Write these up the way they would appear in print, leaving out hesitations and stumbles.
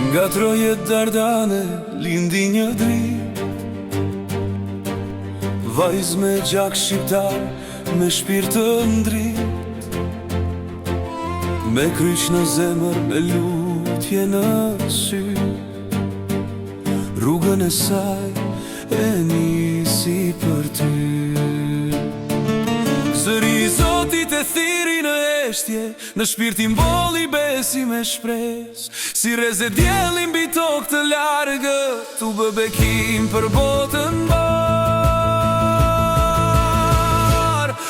Nga trojet dardane lindi një drit, vajz me gjak shqiptar me shpirt të ndrit, me kryq në zemër, me lutje në sy. Rrugën e saj e nisi për ty. Zëri i Zotit e thiri në eshtje, në shpirtin boli besi me shpres. Si reze djeli mbi tokë të largët, tu bë bekim për botën bar.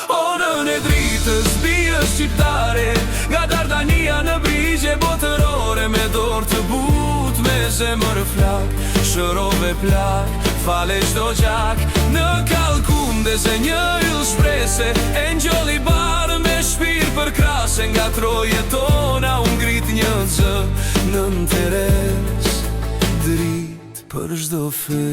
O nën e dritës, bie shqiptare, nga Dardania në brigje botërore, me dorë të but, me zemër flak, shërove plak, fale çdo gjak. Në kalkunde se një yll shprese, e ngjolli barë me shpirë për krase. Nga trojet tona unë ngrit një zë, në interes, drit për çdo fe.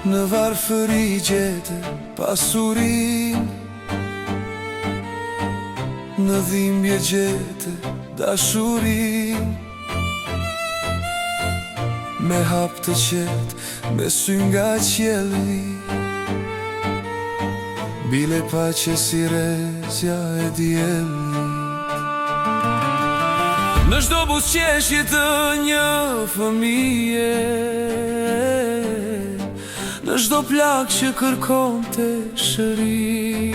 Në varfëri gjete pasurin, në dhimbje gjete dashurin, me hap të qet, me sy nga qielli, bile paqe si rezja e diellit. Në çdo buzëqeshje të një fëmije, në çdo plak që kërkonte shëri,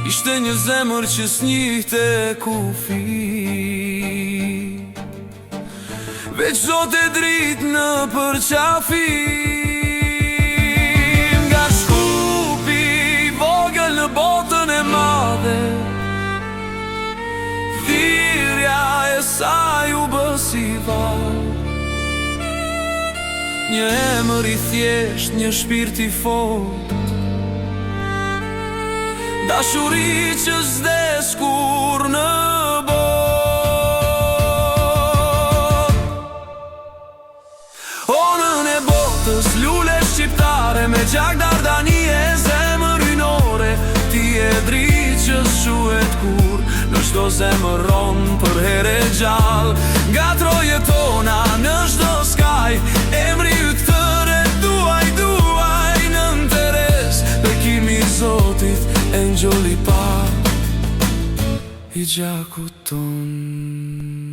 ishte një zemër që s'njihte kufi. Veç Zot e drit në përqafi. Nga shkupi vogël në botën e madhe, thirrja e saj u bë si val. Një emër i thjesht, një shpirt i fort, dashuri që s'des kur në bot. O nën e botës, lule shqiptare, me gjak Dardanie, zemër ynore, ti e dritë që s'shuhet kur, në çdo zemër ron për herë gjallë. Nga trojet tona në çdo skaj, emri yt tëre duaj, duaj, në interes, bekimi i Zotit, e ngjolli pa i gjakut ton.